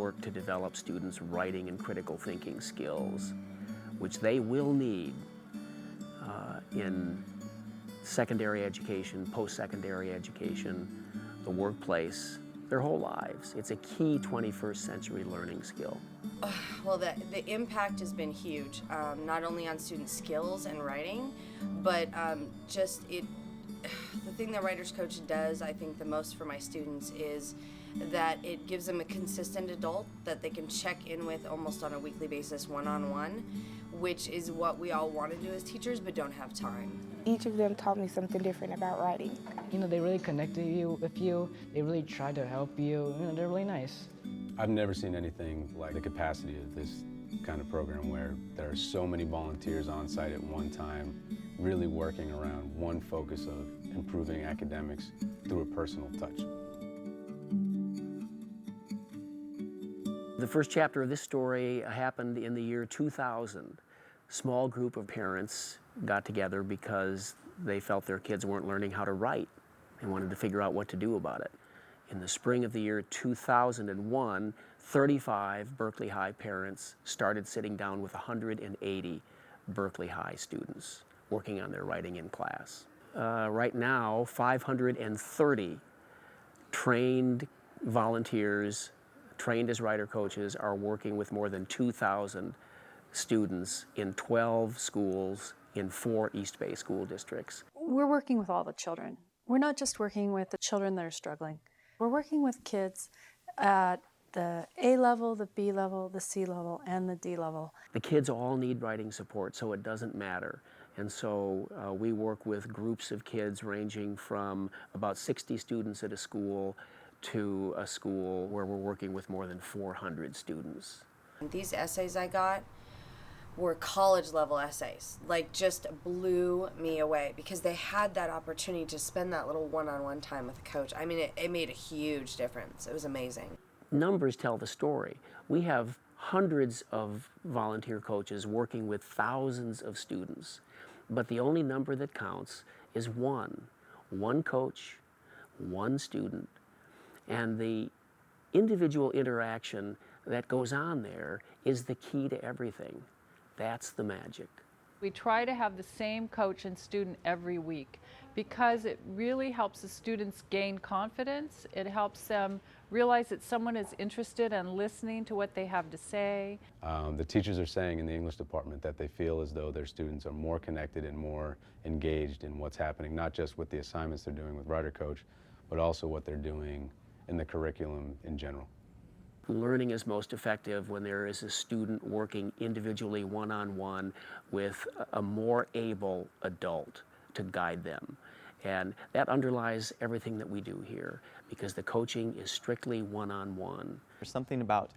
work to develop students' writing and critical thinking skills, which they will need in secondary education, post-secondary education, the workplace, their whole lives. It's a key 21st century learning skill. Well, the impact has been huge, not only on student skills and writing, but the thing that Writers Coach does, I think, the most for my students is that it gives them a consistent adult that they can check in with almost on a weekly basis, one-on-one, which is what we all want to do as teachers but don't have time. Each of them taught me something different about writing. You know, they really connected with you. They really tried to help you. You know, they're really nice. I've never seen anything like the capacity of this kind of program where there are so many volunteers on site at one time, really working around one focus of improving academics through a personal touch. The first chapter of this story happened in the year 2000. Small group of parents got together because they felt their kids weren't learning how to write and wanted to figure out what to do about it. In the spring of the year 2001, 35 Berkeley High parents started sitting down with 180 Berkeley High students working on their writing in class. Right now, 530 trained volunteers, trained as writer coaches, are working with more than 2,000 students in 12 schools in 4 East Bay school districts. We're working with all the children. We're not just working with the children that are struggling. We're working with kids at the A level, the B level, the C level, and the D level. The kids all need writing support, so it doesn't matter. And so we work with groups of kids ranging from about 60 students at a school to a school where we're working with more than 400 students. These essays I got were college level essays, like just blew me away because they had that opportunity to spend that little one-on-one time with a coach. I mean, it made a huge difference. It was amazing. Numbers tell the story. We have hundreds of volunteer coaches working with thousands of students, but the only number that counts is one coach, one student, and the individual interaction that goes on there is the key to everything. That's the magic. We try to have the same coach and student every week because it really helps the students gain confidence. It helps them realize that someone is interested and listening to what they have to say. The teachers are saying in the English department that they feel as though their students are more connected and more engaged in what's happening, not just with the assignments they're doing with WriterCoach, but also what they're doing in the curriculum in general. Learning is most effective when there is a student working individually one-on-one with a more able adult to guide them. And that underlies everything that we do here because the coaching is strictly one-on-one. There's something about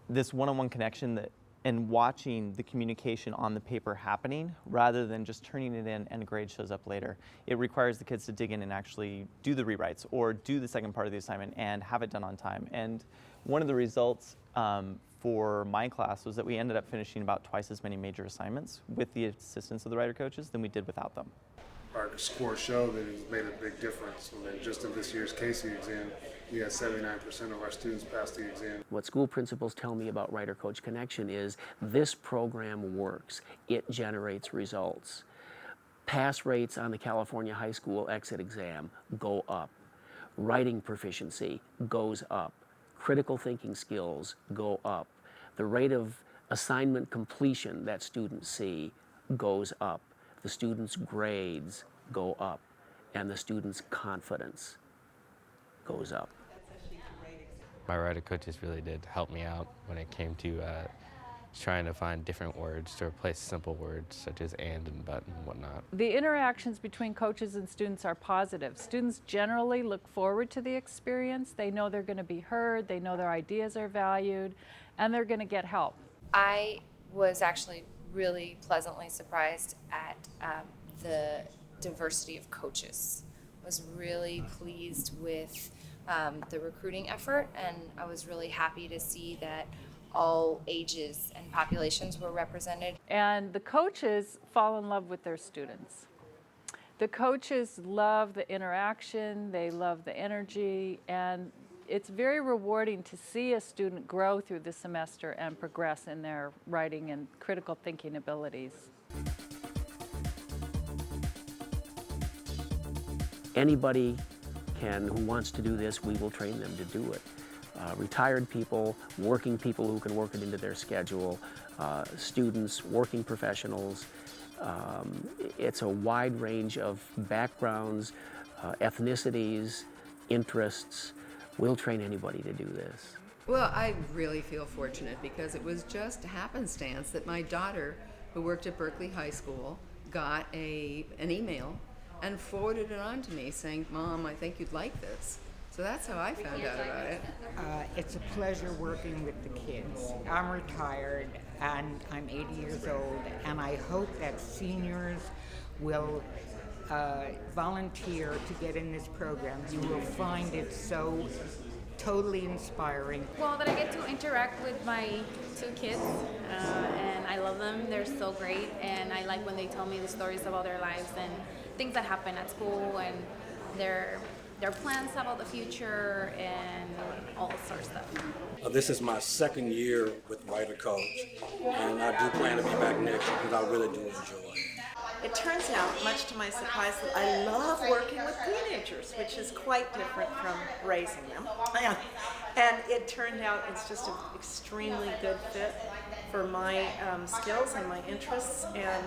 this one-on-one connection and watching the communication on the paper happening rather than just turning it in and a grade shows up later. It requires the kids to dig in and actually do the rewrites or do the second part of the assignment and have it done on time. And one of the results for my class was that we ended up finishing about twice as many major assignments with the assistance of the writer coaches than we did without them. Our scores show that it's made a big difference. I mean, just in this year's Casey exam, we had 79% of our students pass the exam. What school principals tell me about WriterCoach Connection is this program works. It generates results. Pass rates on the California high school exit exam go up. Writing proficiency goes up. Critical thinking skills go up. The rate of assignment completion that students see goes up. The students' grades go up, and the students' confidence goes up. My writer coaches really did help me out when it came to trying to find different words to replace simple words such as and but and whatnot. The interactions between coaches and students are positive. Students generally look forward to the experience. They know they're going to be heard, they know their ideas are valued, and they're going to get help. I was actually really pleasantly surprised at the diversity of coaches. I was really pleased with the recruiting effort, and I was really happy to see that all ages and populations were represented. And the coaches fall in love with their students. The coaches love the interaction, they love the energy, and it's very rewarding to see a student grow through the semester and progress in their writing and critical thinking abilities. Anybody who wants to do this, we will train them to do it. Retired people, working people who can work it into their schedule, students, working professionals. It's a wide range of backgrounds, ethnicities, interests. We'll train anybody to do this. Well, I really feel fortunate because it was just happenstance that my daughter, who worked at Berkeley High School, got an email and forwarded it on to me saying, "Mom, I think you'd like this." So that's how I found out about it. It's a pleasure working with the kids. I'm retired and I'm 80 years old, and I hope that seniors will volunteer to get in this program. You will find it so totally inspiring. Well, that I get to interact with my two kids, and I love them. They're so great, and I like when they tell me the stories about their lives and things that happen at school and their plans about the future and all sorts of stuff. This is my second year with WriterCoach, and I do plan to be back next year because I really do enjoy it. It turns out, much to my surprise, that I love working with teenagers, which is quite different from raising them. And it turned out it's just an extremely good fit for my skills and my interests, and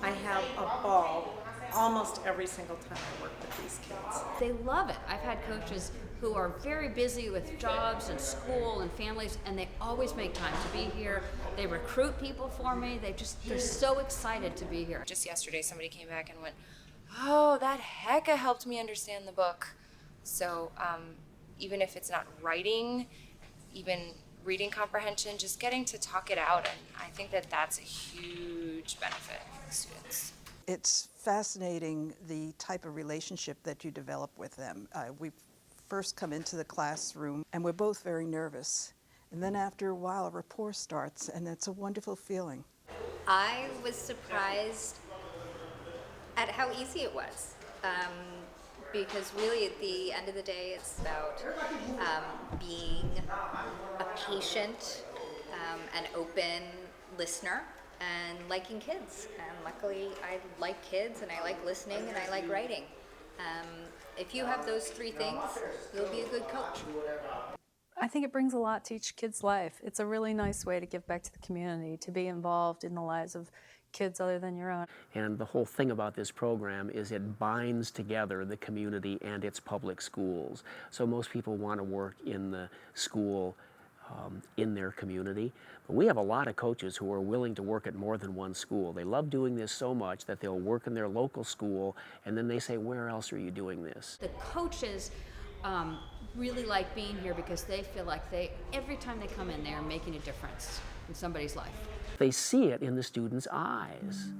I have a ball almost every single time I work with these kids. They love it. I've had coaches who are very busy with jobs and school and families, and they always make time to be here. They recruit people for me. They're so excited to be here. Just yesterday, somebody came back and went, "Oh, that hecka helped me understand the book." So even if it's not writing, even reading comprehension, just getting to talk it out, and I think that that's a huge benefit for the students. It's fascinating the type of relationship that you develop with them. We first come into the classroom and we're both very nervous. And then after a while, a rapport starts, and it's a wonderful feeling. I was surprised at how easy it was. Because really at the end of the day, it's about being a patient, an open listener, and liking kids. And luckily I like kids, and I like listening, and I like writing. If you have those three things, you'll be a good coach. I think it brings a lot to each kid's life. It's a really nice way to give back to the community, to be involved in the lives of kids other than your own. And the whole thing about this program is it binds together the community and its public schools. So most people want to work in the school in their community. But we have a lot of coaches who are willing to work at more than one school. They love doing this so much that they'll work in their local school, and then they say, "Where else are you doing this?" The coaches really like being here because they feel like every time they come in, they are making a difference in somebody's life. They see it in the student's eyes.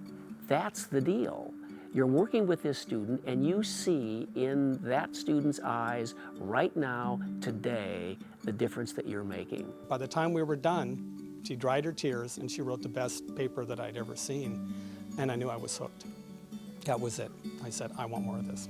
That's the deal. You're working with this student, and you see in that student's eyes right now, today, the difference that you're making. By the time we were done, she dried her tears and she wrote the best paper that I'd ever seen, and I knew I was hooked. That was it. I said, I want more of this.